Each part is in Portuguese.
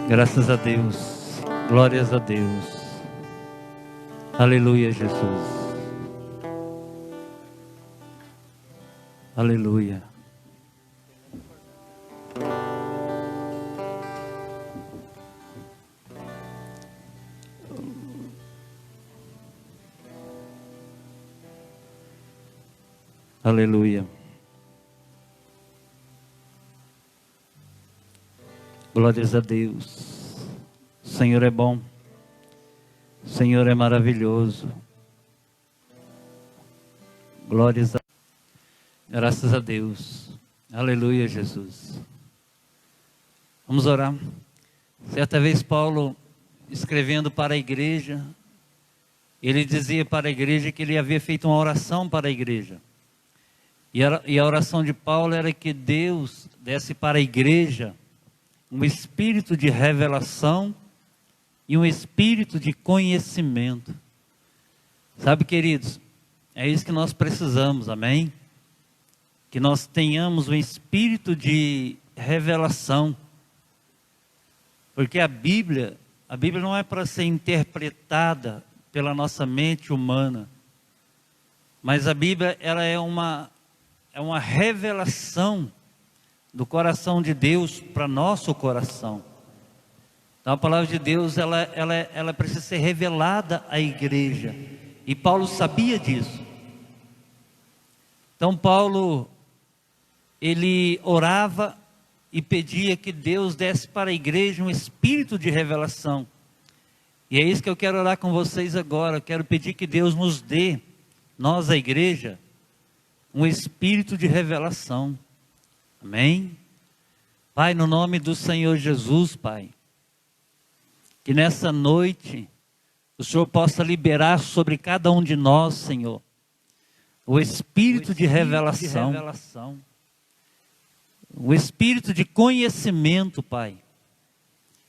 Graças a Deus, glórias a Deus, aleluia Jesus, aleluia. Aleluia. Glórias a Deus. O Senhor é bom. O Senhor é maravilhoso. Glórias a Graças a Deus. Aleluia, Jesus. Vamos orar. Certa vez Paulo, escrevendo para a igreja, ele dizia para a igreja que ele havia feito uma oração para a igreja. E a oração de Paulo era que Deus desse para a igreja um espírito de revelação e um espírito de conhecimento. Sabe, queridos, é isso que nós precisamos, amém? Que nós tenhamos um espírito de revelação. Porque a Bíblia não é para ser interpretada pela nossa mente humana. Mas a Bíblia, ela é uma revelação do coração de Deus para nosso coração. Então a palavra de Deus, ela precisa ser revelada à igreja. E Paulo sabia disso. Então Paulo, ele orava e pedia que Deus desse para a igreja um espírito de revelação. E é isso que eu quero orar com vocês agora. Eu quero pedir que Deus nos dê, nós a igreja, um espírito de revelação. Amém? Pai, no nome do Senhor Jesus, Pai, que nessa noite o Senhor possa liberar sobre cada um de nós, Senhor, o espírito de revelação, o espírito de conhecimento, Pai.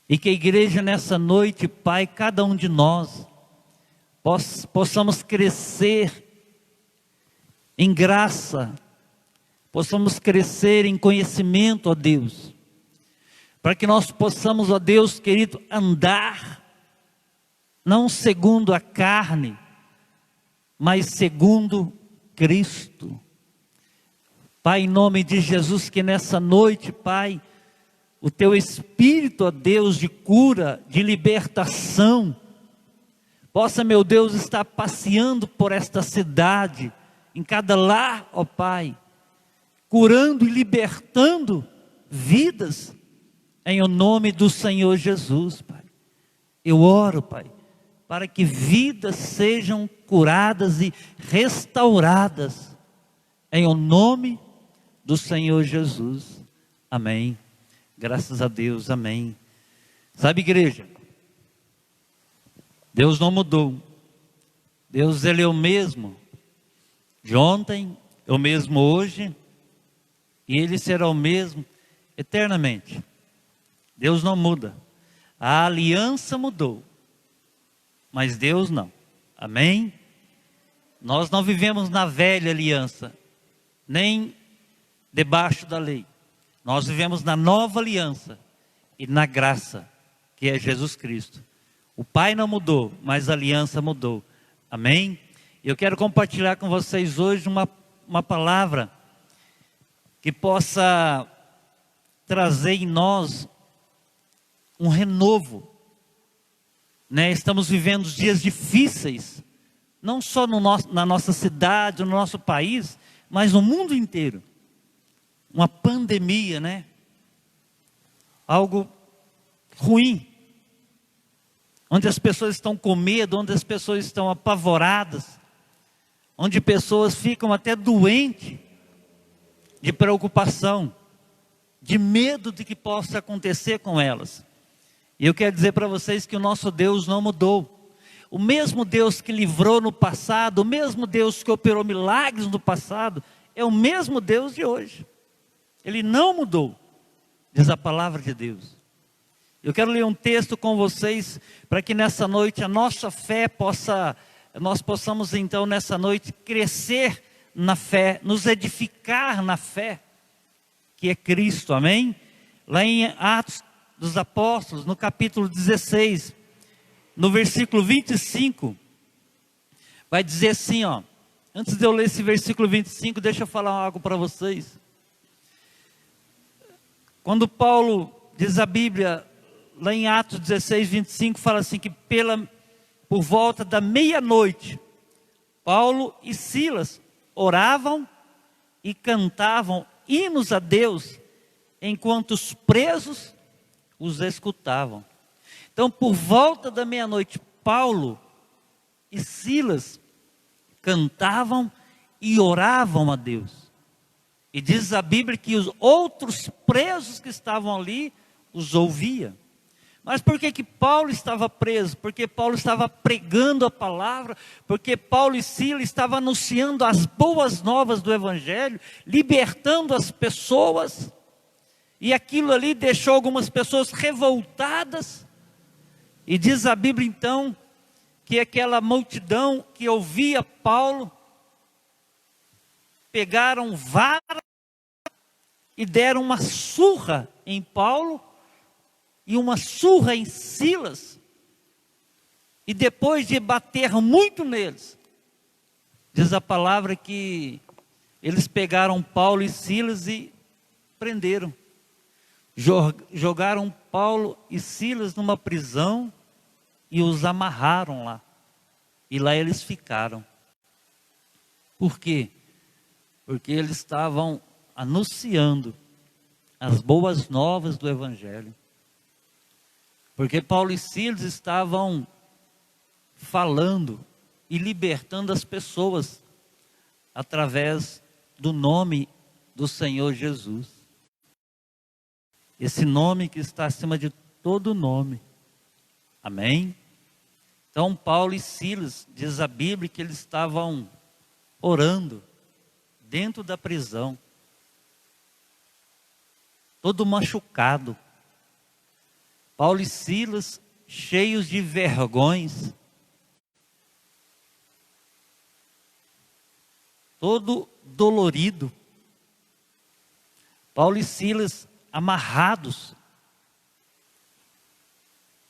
E que a igreja nessa noite, Pai, cada um de nós, possamos crescer em graça, possamos crescer em conhecimento, ó Deus, para que nós possamos, ó Deus querido, andar, não segundo a carne, mas segundo Cristo. Pai, em nome de Jesus, que nessa noite, Pai, o Teu Espírito, ó Deus, de cura, de libertação, possa, meu Deus, estar passeando por esta cidade, em cada lar, ó Pai, curando e libertando vidas, em o nome do Senhor Jesus, Pai. Eu oro, Pai, para que vidas sejam curadas e restauradas, em o nome do Senhor Jesus. Amém. Graças a Deus, amém. Sabe, igreja, Deus não mudou. Deus, Ele é o mesmo de ontem, é o mesmo hoje, e Ele será o mesmo eternamente. Deus não muda. A aliança mudou, mas Deus não. Amém? Nós não vivemos na velha aliança, nem debaixo da lei. Nós vivemos na nova aliança e na graça, que é Jesus Cristo. O Pai não mudou, mas a aliança mudou. Amém? Eu quero compartilhar com vocês hoje uma palavra que possa trazer em nós um renovo, né? Estamos vivendo dias difíceis, não só na nossa cidade, no nosso país, mas no mundo inteiro. Uma pandemia, né? Algo ruim, onde as pessoas estão com medo, onde as pessoas estão apavoradas, onde pessoas ficam até doentes de preocupação, de medo de que possa acontecer com elas. E eu quero dizer para vocês que o nosso Deus não mudou. O mesmo Deus que livrou no passado, o mesmo Deus que operou milagres no passado, é o mesmo Deus de hoje. Ele não mudou, diz a palavra de Deus. Eu quero ler um texto com vocês, para que nessa noite a nossa fé nós possamos então nessa noite crescer na fé, nos edificar na fé, que é Cristo, amém? Lá em Atos dos Apóstolos, no capítulo 16, no versículo 25, vai dizer assim, ó. Antes de eu ler esse versículo 25, deixa eu falar algo para vocês. Quando Paulo, diz a Bíblia, lá em Atos 16, 25, fala assim que por volta da meia-noite, Paulo e Silas oravam e cantavam hinos a Deus, enquanto os presos os escutavam. Então, por volta da meia-noite, Paulo e Silas cantavam e oravam a Deus. E diz a Bíblia que os outros presos que estavam ali os ouviam. Mas por que Paulo estava preso? Porque Paulo estava pregando a palavra, porque Paulo e Silas estavam anunciando as boas novas do Evangelho, libertando as pessoas, e aquilo ali deixou algumas pessoas revoltadas, e diz a Bíblia então, que aquela multidão que ouvia Paulo, pegaram vara e deram uma surra em Paulo, e uma surra em Silas, e depois de bater muito neles, diz a palavra que eles pegaram Paulo e Silas e prenderam, jogaram Paulo e Silas numa prisão, e os amarraram lá, e lá eles ficaram. Por quê? Porque eles estavam anunciando as boas novas do Evangelho. Porque Paulo e Silas estavam falando e libertando as pessoas através do nome do Senhor Jesus. Esse nome que está acima de todo nome. Amém? Então Paulo e Silas, diz a Bíblia que eles estavam orando dentro da prisão. Todo machucado. Paulo e Silas, cheios de vergões, todo dolorido. Paulo e Silas amarrados.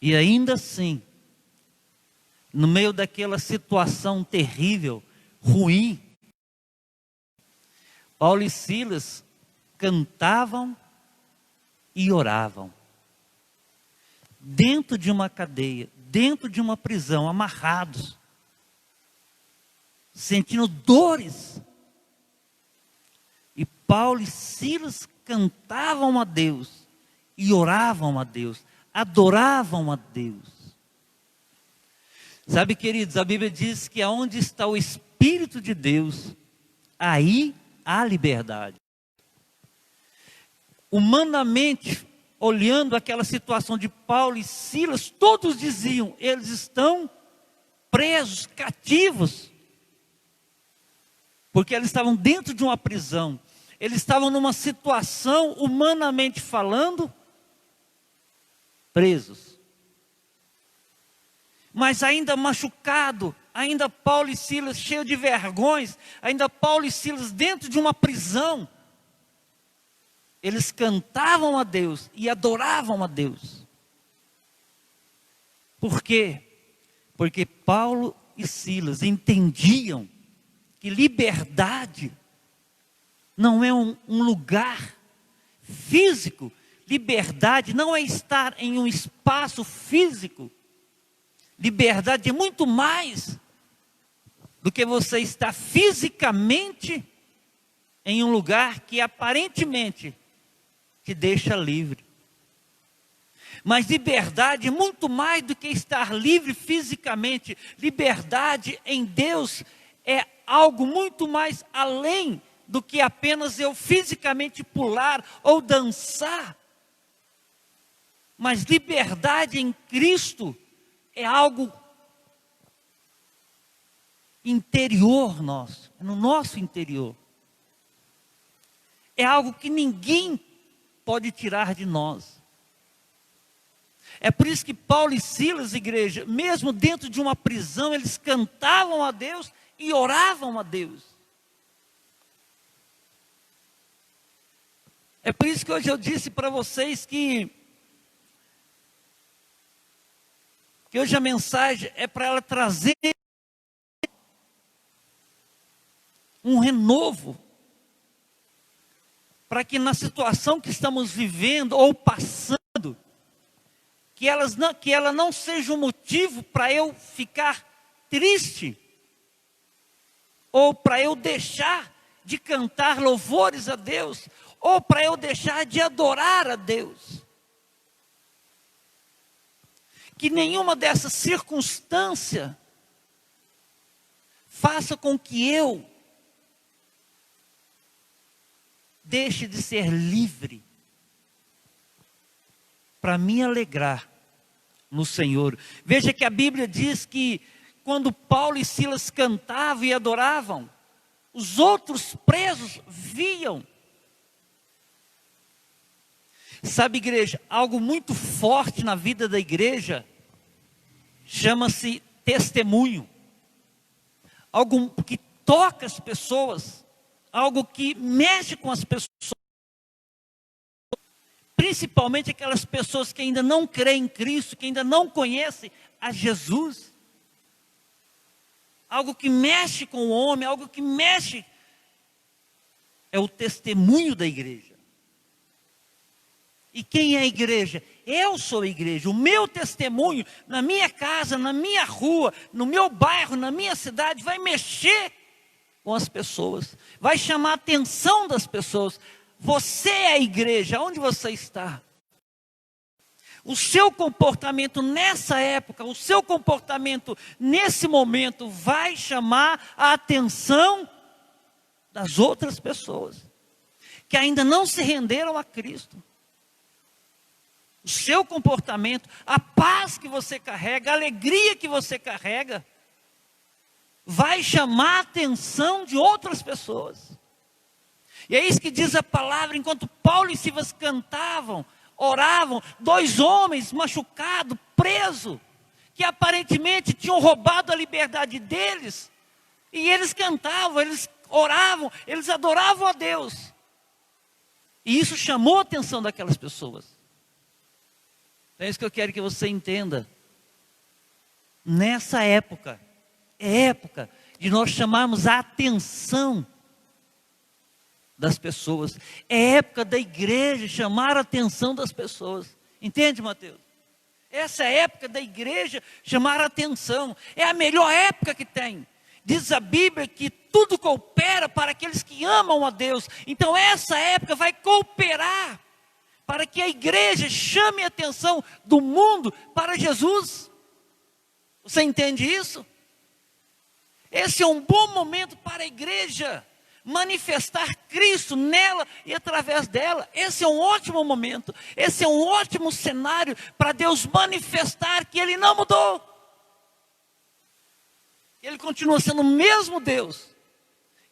E ainda assim, no meio daquela situação terrível, ruim, Paulo e Silas cantavam e oravam. Dentro de uma cadeia, dentro de uma prisão, amarrados, sentindo dores. E Paulo e Silas cantavam a Deus, e oravam a Deus, adoravam a Deus. Sabe, queridos, a Bíblia diz que aonde está o Espírito de Deus, aí há liberdade. Humanamente, olhando aquela situação de Paulo e Silas, todos diziam, eles estão presos, cativos, porque eles estavam dentro de uma prisão, eles estavam numa situação, humanamente falando, presos. Mas ainda machucado, ainda Paulo e Silas cheio de vergões, ainda Paulo e Silas dentro de uma prisão, eles cantavam a Deus e adoravam a Deus. Por quê? Porque Paulo e Silas entendiam que liberdade não é um lugar físico. Liberdade não é estar em um espaço físico. Liberdade é muito mais do que você estar fisicamente em um lugar que aparentemente te deixa livre. Mas liberdade é muito mais do que estar livre fisicamente. Liberdade em Deus é algo muito mais além do que apenas eu fisicamente pular ou dançar. Mas liberdade em Cristo é algo interior nosso, no nosso interior. É algo que ninguém pode tirar de nós. É por isso que Paulo e Silas, igreja, mesmo dentro de uma prisão, eles cantavam a Deus e oravam a Deus. É por isso que hoje eu disse para vocês que Que hoje a mensagem é para ela trazer um renovo, para que na situação que estamos vivendo ou passando, que ela não seja um motivo para eu ficar triste, ou para eu deixar de cantar louvores a Deus, ou para eu deixar de adorar a Deus. Que nenhuma dessas circunstâncias faça com que eu deixe de ser livre para me alegrar no Senhor. Veja que a Bíblia diz que quando Paulo e Silas cantavam e adoravam, os outros presos viam. Sabe, igreja, algo muito forte na vida da igreja chama-se testemunho. Algo que toca as pessoas, algo que mexe com as pessoas, principalmente aquelas pessoas que ainda não creem em Cristo, que ainda não conhecem a Jesus. Algo que mexe com o homem, algo que mexe, é o testemunho da igreja. E quem é a igreja? Eu sou a igreja. O meu testemunho na minha casa, na minha rua, no meu bairro, na minha cidade, vai mexer com as pessoas, vai chamar a atenção das pessoas. Você é a igreja, onde você está? O seu comportamento nessa época, o seu comportamento nesse momento vai chamar a atenção das outras pessoas que ainda não se renderam a Cristo. O seu comportamento, a paz que você carrega, a alegria que você carrega, vai chamar a atenção de outras pessoas. E é isso que diz a palavra, enquanto Paulo e Silas cantavam, oravam, 2 homens machucados, presos, que aparentemente tinham roubado a liberdade deles, e eles cantavam, eles oravam, eles adoravam a Deus. E isso chamou a atenção daquelas pessoas. É isso que eu quero que você entenda. Nessa época, é época de nós chamarmos a atenção das pessoas. É época da igreja chamar a atenção das pessoas. Entende, Mateus? Essa é a época da igreja chamar a atenção. É a melhor época que tem. Diz a Bíblia que tudo coopera para aqueles que amam a Deus. Então essa época vai cooperar para que a igreja chame a atenção do mundo para Jesus. Você entende isso? Esse é um bom momento para a igreja manifestar Cristo nela e através dela. Esse é um ótimo momento. Esse é um ótimo cenário para Deus manifestar que Ele não mudou. Ele continua sendo o mesmo Deus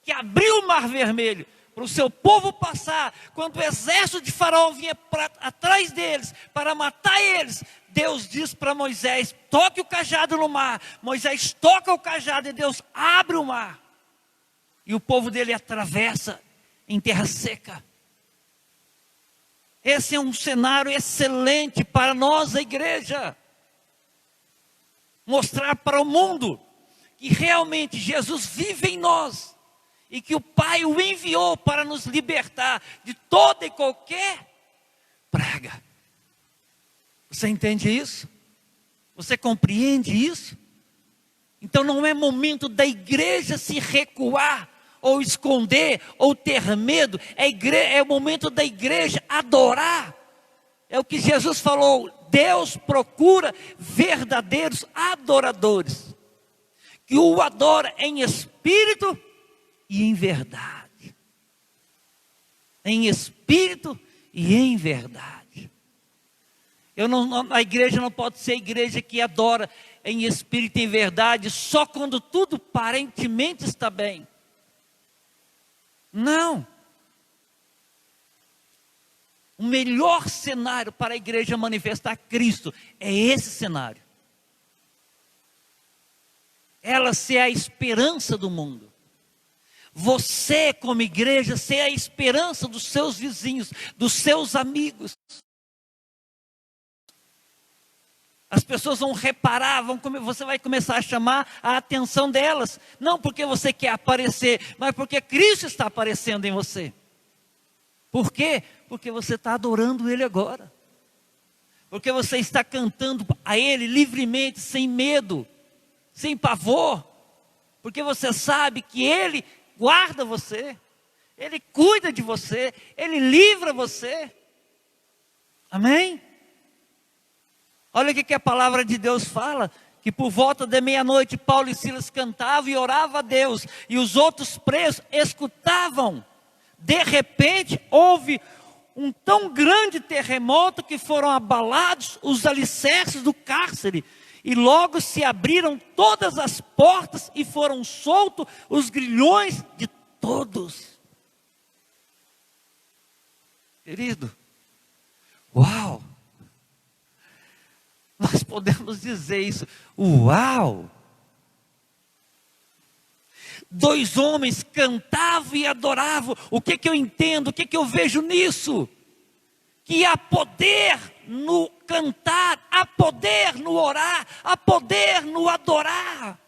que abriu o Mar Vermelho para o seu povo passar. Quando o exército de Faraó vinha atrás deles para matar eles, Deus diz para Moisés: toque o cajado no mar. Moisés toca o cajado e Deus abre o mar. E o povo dele atravessa em terra seca. Esse é um cenário excelente para nós, a igreja. Mostrar para o mundo que realmente Jesus vive em nós. E que o Pai o enviou para nos libertar de toda e qualquer praga. Você entende isso? Você compreende isso? Então não é momento da igreja se recuar, ou esconder, ou ter medo. É o momento da igreja adorar. É o que Jesus falou: Deus procura verdadeiros adoradores, que o adora em espírito e em verdade. Em espírito e em verdade. A igreja não pode ser a igreja que adora em espírito e em verdade só quando tudo aparentemente está bem. Não. O melhor cenário para a igreja manifestar Cristo é esse cenário. Ela ser a esperança do mundo. Você, como igreja, ser a esperança dos seus vizinhos, dos seus amigos. As pessoas vão reparar, você vai começar a chamar a atenção delas. Não porque você quer aparecer, mas porque Cristo está aparecendo em você. Por quê? Porque você está adorando Ele agora. Porque você está cantando a Ele livremente, sem medo, sem pavor. Porque você sabe que Ele guarda você. Ele cuida de você. Ele livra você. Amém? Olha o que a palavra de Deus fala, que por volta da meia-noite Paulo e Silas cantavam e oravam a Deus, e os outros presos escutavam. De repente houve um tão grande terremoto que foram abalados os alicerces do cárcere, e logo se abriram todas as portas e foram soltos os grilhões de todos. Querido, uau! Nós podemos dizer isso, uau! 2 homens cantavam e adoravam. O que eu entendo? O que eu vejo nisso? Que há poder no cantar, há poder no orar, há poder no adorar.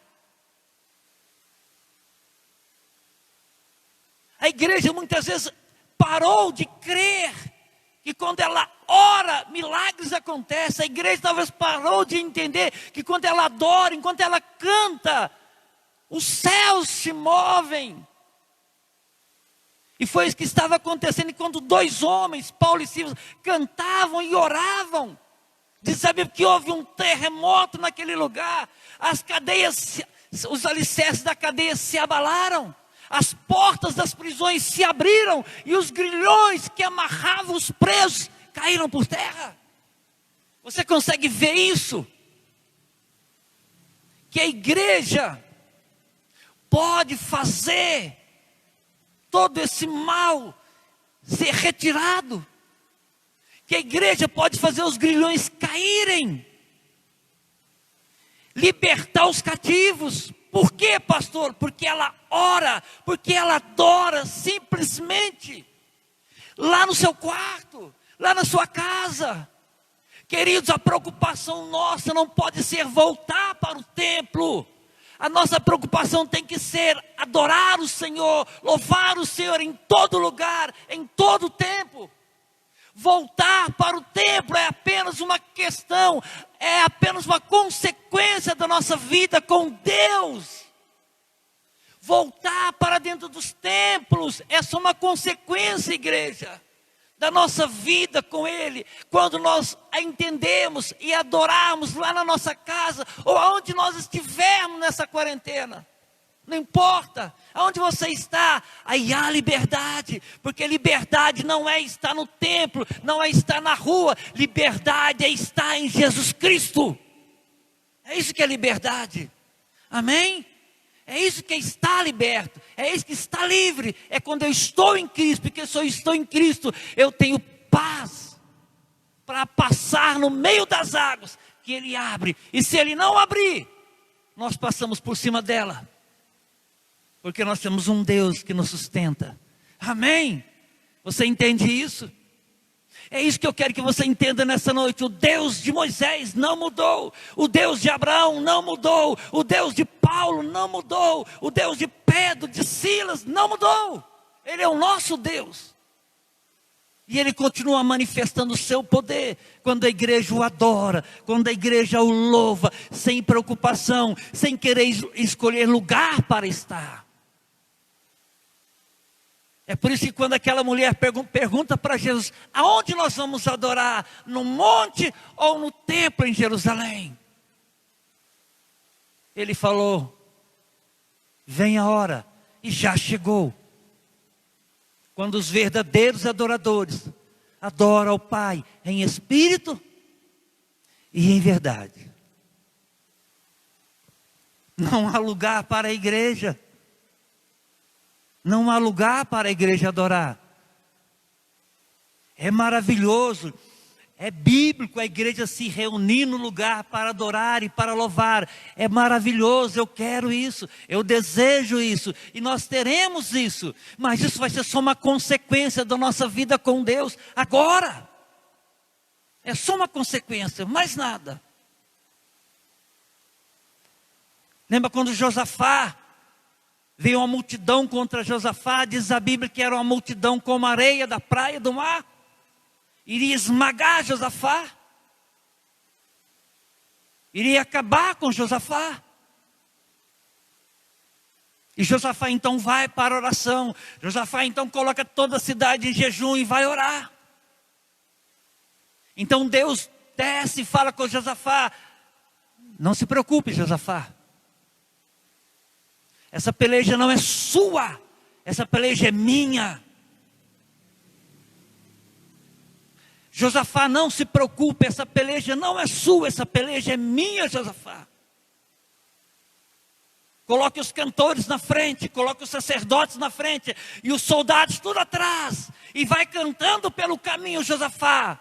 A igreja muitas vezes parou de crer que quando ela ora, milagres acontecem. A igreja talvez parou de entender que quando ela adora, enquanto ela canta, os céus se movem. E foi isso que estava acontecendo quando 2 homens, Paulo e Silas, cantavam e oravam. Diz a Bíblia que houve um terremoto naquele lugar. As cadeias, os alicerces da cadeia se abalaram. As portas das prisões se abriram. E os grilhões que amarravam os presos caíram por terra. Você consegue ver isso? Que a igreja pode fazer todo esse mal ser retirado. Que a igreja pode fazer os grilhões caírem. Libertar os cativos. Por quê, pastor? Porque ela ora, porque ela adora simplesmente. Lá no seu quarto, lá na sua casa. Queridos, a preocupação nossa não pode ser voltar para o templo. A nossa preocupação tem que ser adorar o Senhor, louvar o Senhor em todo lugar, em todo tempo. Voltar para o templo é apenas uma questão, é apenas uma consequência da nossa vida com Deus. Voltar para dentro dos templos é só uma consequência, igreja, da nossa vida com Ele. Quando nós a entendemos e adorarmos lá na nossa casa, ou aonde nós estivermos nessa quarentena. Não importa aonde você está, aí há liberdade, porque liberdade não é estar no templo, não é estar na rua, liberdade é estar em Jesus Cristo. É isso que é liberdade, amém? É isso que é estar liberto, é isso que está livre, é quando eu estou em Cristo, porque se eu estou em Cristo, eu tenho paz, para passar no meio das águas, que Ele abre, e se Ele não abrir, nós passamos por cima dela. Porque nós temos um Deus que nos sustenta. Amém? Você entende isso? É isso que eu quero que você entenda nessa noite. O Deus de Moisés não mudou. O Deus de Abraão não mudou. O Deus de Paulo não mudou. O Deus de Pedro, de Silas não mudou. Ele é o nosso Deus. E Ele continua manifestando o seu poder quando a igreja o adora, quando a igreja o louva, sem preocupação, sem querer escolher lugar para estar. É por isso que quando aquela mulher pergunta para Jesus, aonde nós vamos adorar? No monte ou no templo em Jerusalém? Ele falou, vem a hora, e já chegou. Quando os verdadeiros adoradores adoram ao Pai em espírito e em verdade. Não há lugar para a igreja. Não há lugar para a igreja adorar. É maravilhoso, é bíblico a igreja se reunir no lugar para adorar e para louvar. É maravilhoso, eu quero isso, eu desejo isso, e nós teremos isso. Mas isso vai ser só uma consequência da nossa vida com Deus agora. É só uma consequência, mais nada. Lembra quando Josafá veio uma multidão contra Josafá? Diz a Bíblia que era uma multidão como a areia da praia do mar. Iria esmagar Josafá. Iria acabar com Josafá. E Josafá então vai para a oração. Josafá então coloca toda a cidade em jejum e vai orar. Então Deus desce e fala com Josafá: não se preocupe, Josafá. Essa peleja não é sua, essa peleja é minha. Josafá, não se preocupe, essa peleja não é sua, essa peleja é minha, Josafá. Coloque os cantores na frente, coloque os sacerdotes na frente e os soldados tudo atrás. E vai cantando pelo caminho, Josafá,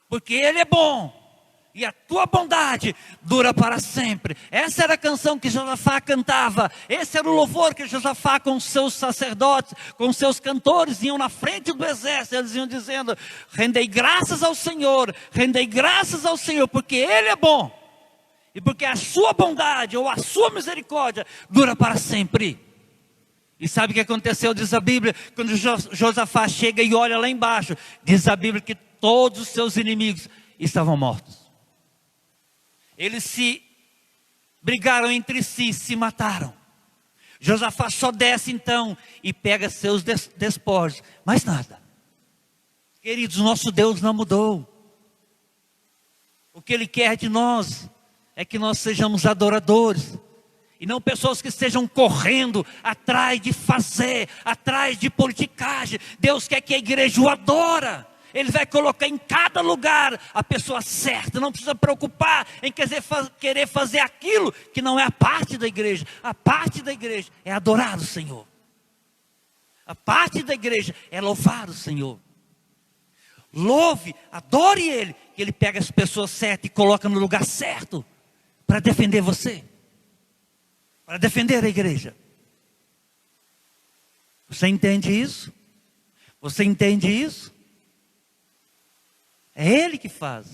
porque Ele é bom e a tua bondade dura para sempre. Essa era a canção que Josafá cantava. Esse era o louvor que Josafá com seus sacerdotes, com seus cantores iam na frente do exército. Eles iam dizendo: rendei graças ao Senhor, rendei graças ao Senhor, porque Ele é bom. E porque a sua bondade ou a sua misericórdia dura para sempre. E sabe o que aconteceu, diz a Bíblia, quando Josafá chega e olha lá embaixo, diz a Bíblia que todos os seus inimigos estavam mortos. Eles se brigaram entre si, se mataram. Josafá só desce então e pega seus despojos, mais nada. Queridos, nosso Deus não mudou. O que Ele quer de nós é que nós sejamos adoradores, e não pessoas que estejam correndo atrás de fazer, atrás de politicagem. Deus quer que a igreja o adora. Ele vai colocar em cada lugar a pessoa certa. Não precisa preocupar em querer fazer aquilo que não é a parte da igreja. A parte da igreja é adorar o Senhor. A parte da igreja é louvar o Senhor. Louve, adore Ele, que Ele pega as pessoas certas e coloca no lugar certo para defender você, para defender a igreja. Você entende isso? Você entende isso? É Ele que faz.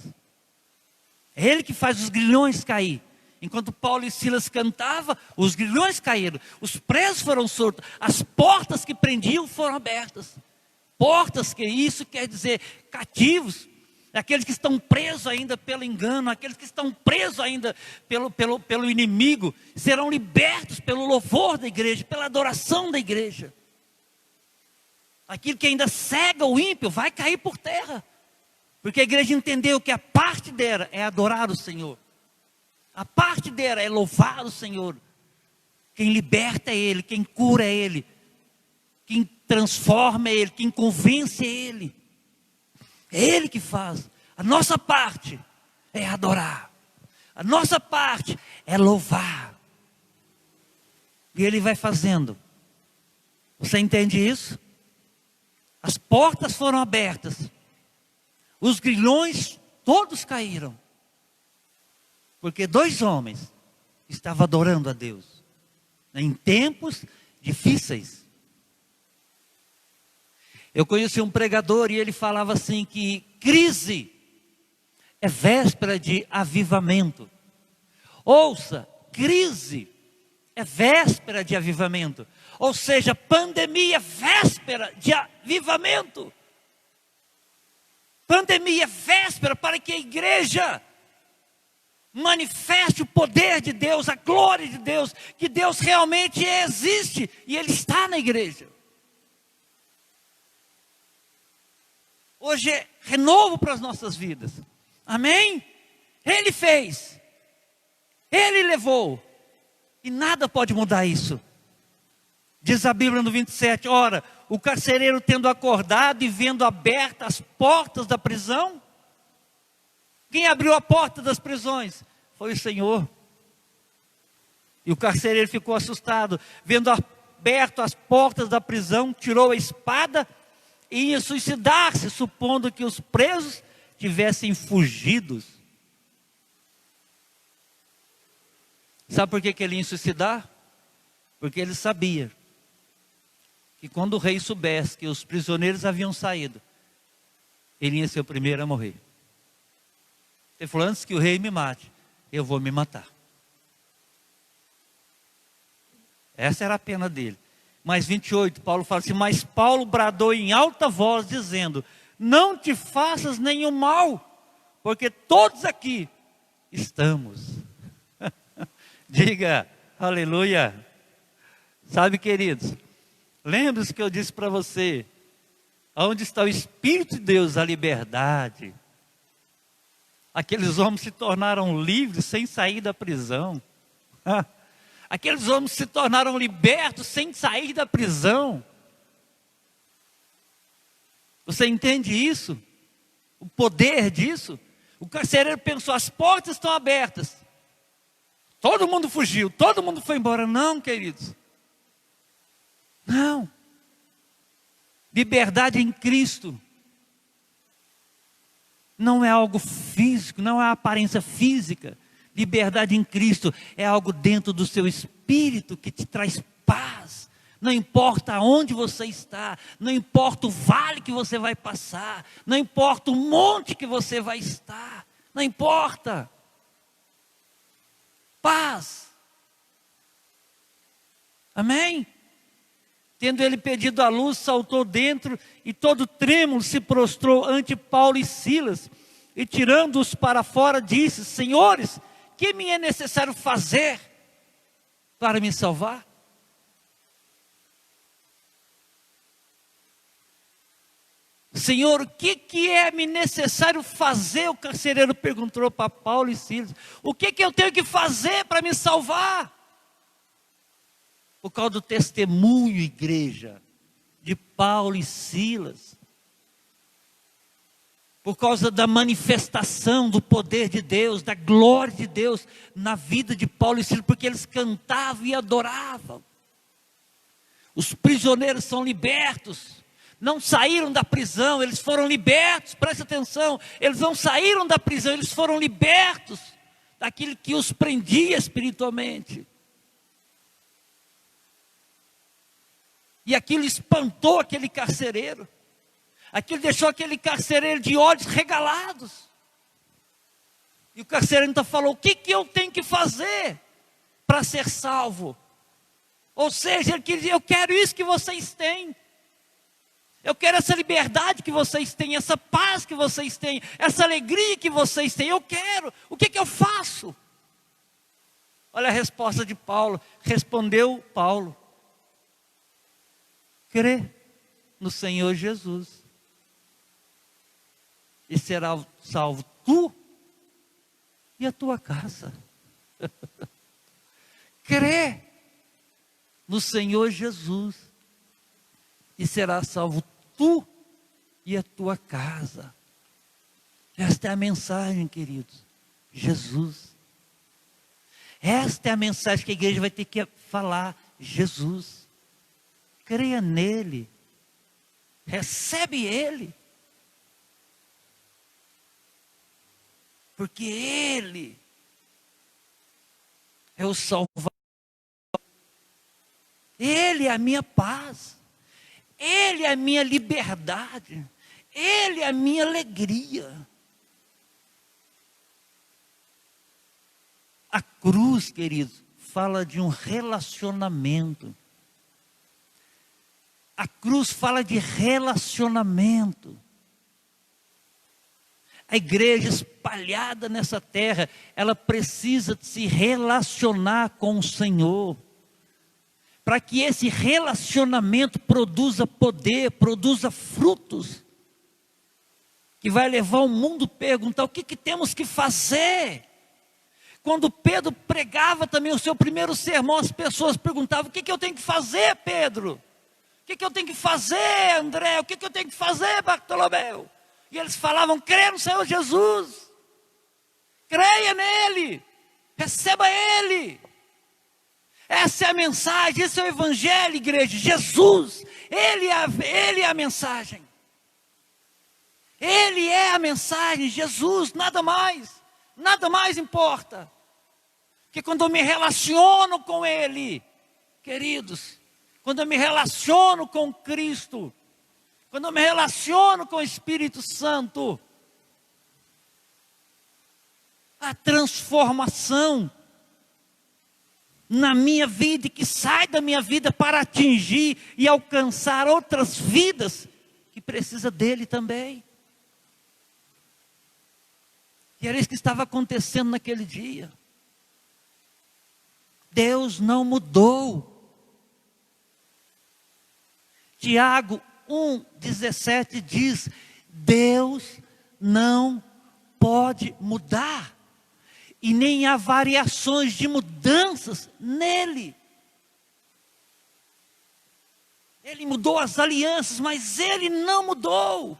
É Ele que faz os grilhões cair. Enquanto Paulo e Silas cantavam, os grilhões caíram, os presos foram soltos, as portas que prendiam foram abertas. Portas, que isso quer dizer cativos, aqueles que estão presos ainda pelo engano, aqueles que estão presos ainda pelo inimigo, serão libertos pelo louvor da igreja, pela adoração da igreja. Aquilo que ainda cega o ímpio vai cair por terra, porque a igreja entendeu que a parte dela é adorar o Senhor, a parte dela é louvar o Senhor. Quem liberta é Ele, quem cura é Ele, quem transforma é Ele, quem convence é Ele. É Ele que faz. A nossa parte é adorar. A nossa parte é louvar. E Ele vai fazendo. Você entende isso? As portas foram abertas. Os grilhões todos caíram. Porque 2 homens estavam adorando a Deus. Em tempos difíceis. Eu conheci um pregador e ele falava assim que crise é véspera de avivamento. Ouça, crise é véspera de avivamento. Ou seja, pandemia é véspera de avivamento. Pandemia é véspera para que a igreja manifeste o poder de Deus, a glória de Deus, que Deus realmente existe e Ele está na igreja. Hoje é renovo para as nossas vidas. Amém? Ele fez. Ele levou. E nada pode mudar isso. Diz a Bíblia no 27. Ora, o carcereiro tendo acordado e vendo abertas as portas da prisão. Quem abriu a porta das prisões? Foi o Senhor. E o carcereiro ficou assustado. Vendo aberto as portas da prisão, tirou a espada e ia suicidar-se, supondo que os presos tivessem fugidos. Sabe por que ele ia suicidar? Porque ele sabia que quando o rei soubesse que os prisioneiros haviam saído, ele ia ser o primeiro a morrer. Ele falou: antes que o rei me mate, eu vou me matar. Essa era a pena dele. Mas 28, Paulo fala assim: mas Paulo bradou em alta voz, dizendo: não te faças nenhum mal, porque todos aqui estamos. Diga, aleluia. Sabe, queridos, lembre-se que eu disse para você: onde está o Espírito de Deus, a liberdade. Aqueles homens se tornaram livres sem sair da prisão. Aqueles homens se tornaram libertos sem sair da prisão. Você entende isso? O poder disso? O carcereiro pensou: as portas estão abertas. Todo mundo fugiu, todo mundo foi embora. Não, queridos. Não. Liberdade em Cristo não é algo físico, não é aparência física. Liberdade em Cristo é algo dentro do seu espírito que te traz paz. Não importa onde você está, não importa o vale que você vai passar, não importa o monte que você vai estar, não importa. Paz. Amém? Tendo ele pedido a luz, saltou dentro e todo trêmulo se prostrou ante Paulo e Silas. E tirando-os para fora, disse: senhores, que me é necessário fazer para me salvar? Senhor, o que é-me necessário fazer? O carcereiro perguntou para Paulo e Silas. O que eu tenho que fazer para me salvar? Por causa do testemunho, igreja, de Paulo e Silas. Por causa da manifestação do poder de Deus, da glória de Deus na vida de Paulo e Silas, porque eles cantavam e adoravam. Os prisioneiros são libertos, não saíram da prisão, eles foram libertos, preste atenção, eles não saíram da prisão, eles foram libertos daquilo que os prendia espiritualmente. E aquilo espantou aquele carcereiro. Aquilo deixou aquele carcereiro de olhos regalados. E o carcereiro então falou: o que eu tenho que fazer para ser salvo? Ou seja, ele queria dizer: eu quero isso que vocês têm. Eu quero essa liberdade que vocês têm, essa paz que vocês têm, essa alegria que vocês têm. Eu quero. O que eu faço? Olha a resposta de Paulo. Respondeu Paulo: crê no Senhor Jesus e será salvo tu e a tua casa. Crê no Senhor Jesus e será salvo tu e a tua casa. Esta é a mensagem, queridos. Jesus. Esta é a mensagem que a igreja vai ter que falar. Jesus. Creia nele, recebe ele, porque ele é o Salvador, ele é a minha paz, ele é a minha liberdade, ele é a minha alegria. A cruz, queridos, fala de um relacionamento. A cruz fala de relacionamento. A igreja espalhada nessa terra, ela precisa se relacionar com o Senhor. Para que esse relacionamento produza poder, produza frutos. Que vai levar o mundo a perguntar: o que temos que fazer? Quando Pedro pregava também o seu primeiro sermão, as pessoas perguntavam: o que eu tenho que fazer, Pedro? O que eu tenho que fazer, André? O que eu tenho que fazer, Bartolomeu? E eles falavam: crê no Senhor Jesus. Creia nele. Receba ele. Essa é a mensagem, esse é o evangelho, igreja. Jesus, ele é a mensagem. Ele é a mensagem, Jesus, nada mais importa. Que quando eu me relaciono com ele, queridos, quando eu me relaciono com Cristo, quando eu me relaciono com o Espírito Santo, a transformação na minha vida e que sai da minha vida para atingir e alcançar outras vidas que precisa dele também. E era isso que estava acontecendo naquele dia. Deus não mudou. Tiago 1,17 diz: Deus não pode mudar. E nem há variações de mudanças nele. Ele mudou as alianças, mas ele não mudou.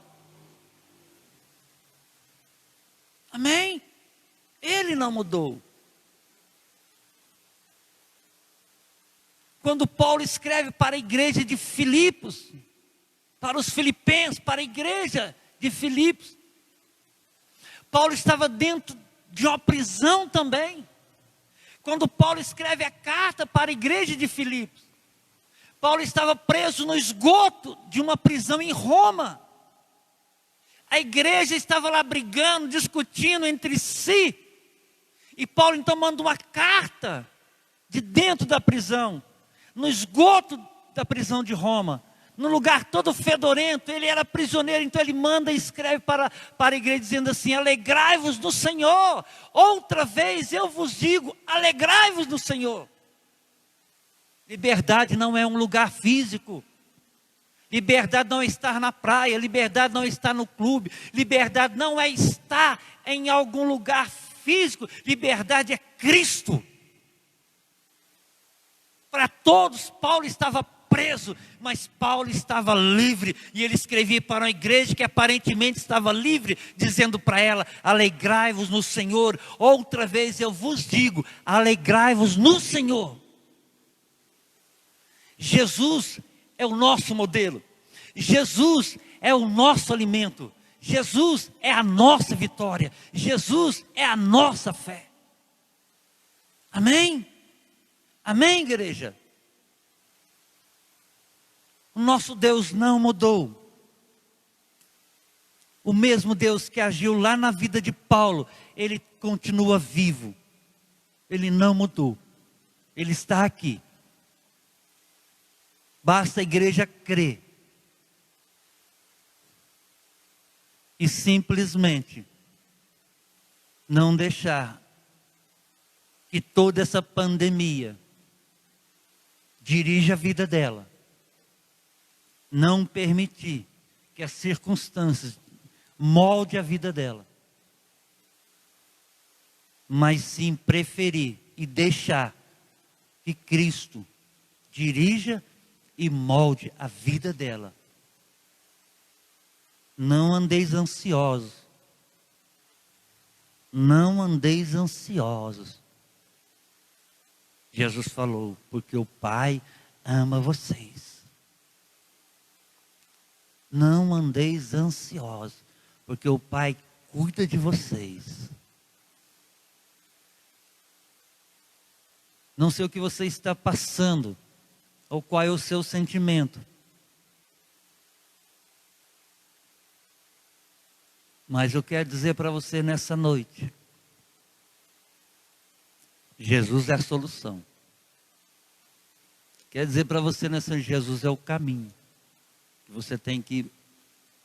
Amém? Ele não mudou. Quando Paulo escreve para a igreja de Filipos, para os filipenses, para a igreja de Filipos, Paulo estava dentro de uma prisão também. Quando Paulo escreve a carta para a igreja de Filipos, Paulo estava preso no esgoto de uma prisão em Roma. A igreja estava lá brigando, discutindo entre si. E Paulo então manda uma carta de dentro da prisão, no esgoto da prisão de Roma, num lugar todo fedorento. Ele era prisioneiro, então ele manda e escreve para a igreja dizendo assim: alegrai-vos no Senhor. Outra vez eu vos digo, alegrai-vos no Senhor. Liberdade não é um lugar físico. Liberdade não é estar na praia, liberdade não é estar no clube, liberdade não é estar em algum lugar físico, liberdade é Cristo. Para todos, Paulo estava preso, mas Paulo estava livre, e ele escrevia para uma igreja que aparentemente estava livre, dizendo para ela: alegrai-vos no Senhor. Outra vez eu vos digo, alegrai-vos no Senhor. Jesus é o nosso modelo, Jesus é o nosso alimento, Jesus é a nossa vitória, Jesus é a nossa fé. Amém? Amém, igreja? O nosso Deus não mudou. O mesmo Deus que agiu lá na vida de Paulo, Ele continua vivo. Ele não mudou. Ele está aqui. Basta a igreja crer. E simplesmente não deixar que toda essa pandemia dirija a vida dela. Não permitir que as circunstâncias molde a vida dela. Mas sim preferir e deixar que Cristo dirija e molde a vida dela. Não andeis ansiosos. Não andeis ansiosos. Jesus falou, porque o Pai ama vocês. Não andeis ansiosos, porque o Pai cuida de vocês. Não sei o que você está passando, ou qual é o seu sentimento. Mas eu quero dizer para você nessa noite, Jesus é a solução. Quero dizer para você nessa noite, Jesus é o caminho que você tem que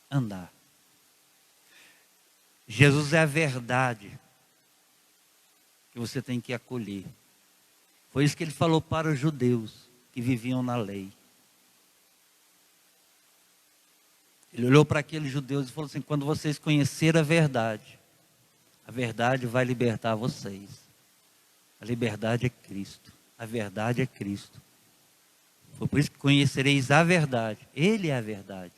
andar. Jesus é a verdade que você tem que acolher. Foi isso que ele falou para os judeus que viviam na lei. Ele olhou para aqueles judeus e falou assim: quando vocês conhecerem a verdade vai libertar vocês. A liberdade é Cristo. A verdade é Cristo. Foi por isso que conhecereis a verdade. Ele é a verdade.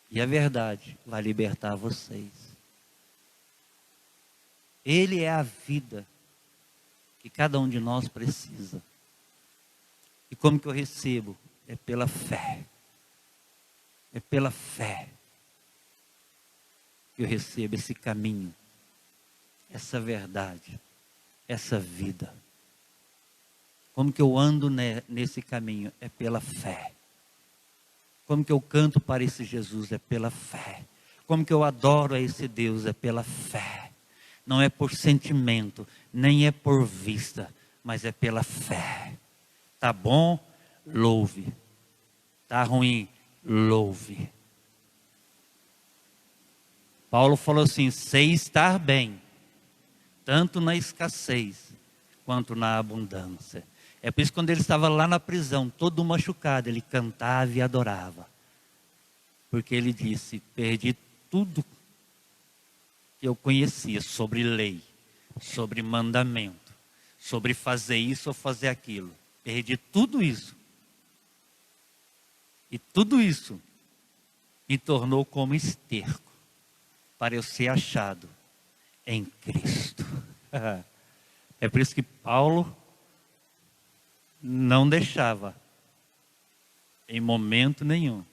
E a verdade vai libertar vocês. Ele é a vida que cada um de nós precisa. E como que eu recebo? É pela fé. É pela fé que eu recebo esse caminho, essa verdade, essa vida. Como que eu ando nesse caminho? É pela fé. Como que eu canto para esse Jesus? É pela fé. Como que eu adoro a esse Deus? É pela fé. Não é por sentimento, nem é por vista, mas é pela fé. Tá bom? Louve. Tá ruim? Louve. Paulo falou assim: sei estar bem, tanto na escassez quanto na abundância. É por isso que quando ele estava lá na prisão, todo machucado, ele cantava e adorava. Porque ele disse: perdi tudo que eu conhecia sobre lei, sobre mandamento, sobre fazer isso ou fazer aquilo. Perdi tudo isso. E tudo isso me tornou como esterco para eu ser achado em Cristo. É por isso que Paulo não deixava, em momento nenhum,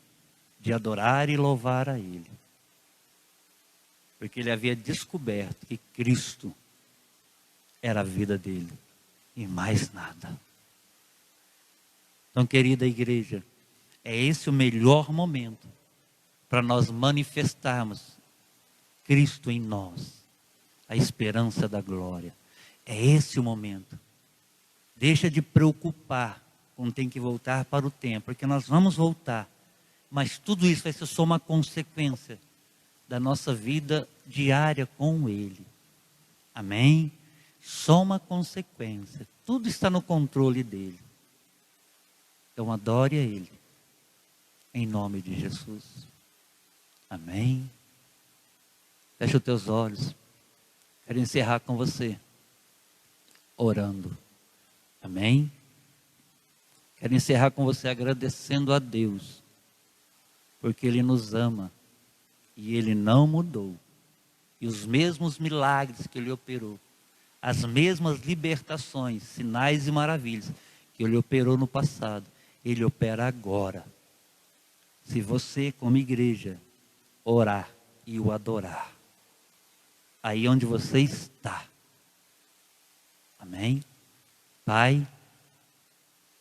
de adorar e louvar a Ele. Porque ele havia descoberto que Cristo era a vida dele e mais nada. Então, querida igreja, é esse o melhor momento para nós manifestarmos Cristo em nós, a esperança da glória. É esse o momento. Deixa de preocupar quando tem que voltar para o templo, porque nós vamos voltar, mas tudo isso vai ser só uma consequência da nossa vida diária com Ele. Amém? Só uma consequência. Tudo está no controle dEle. Então adore a Ele. Em nome de Jesus. Amém? Fecha os teus olhos. Quero encerrar com você. Orando. Amém? Quero encerrar com você agradecendo a Deus. Porque Ele nos ama. E Ele não mudou. E os mesmos milagres que Ele operou, as mesmas libertações, sinais e maravilhas que Ele operou no passado, Ele opera agora. Se você, como igreja, orar e o adorar, aí onde você está. Amém? Pai,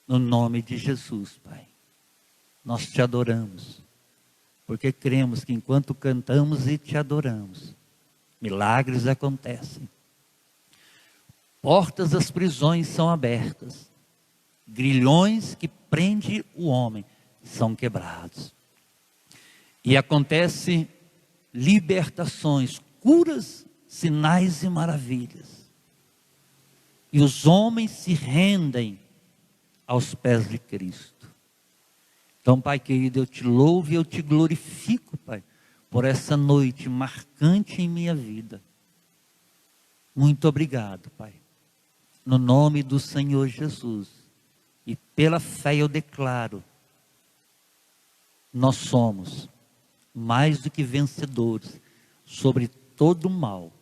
no nome de Jesus, Pai, nós te adoramos. Porque cremos que enquanto cantamos e te adoramos, milagres acontecem. Portas das prisões são abertas. Grilhões que prendem o homem são quebrados. E acontece libertações, curas, sinais e maravilhas. E os homens se rendem aos pés de Cristo. Então, Pai querido, eu te louvo e eu te glorifico, Pai, por essa noite marcante em minha vida. Muito obrigado, Pai. No nome do Senhor Jesus. E pela fé eu declaro, nós somos mais do que vencedores sobre todo o mal.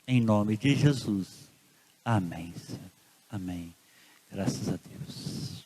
Em nome de Jesus. Amém, Senhor. Amém. Graças a Deus.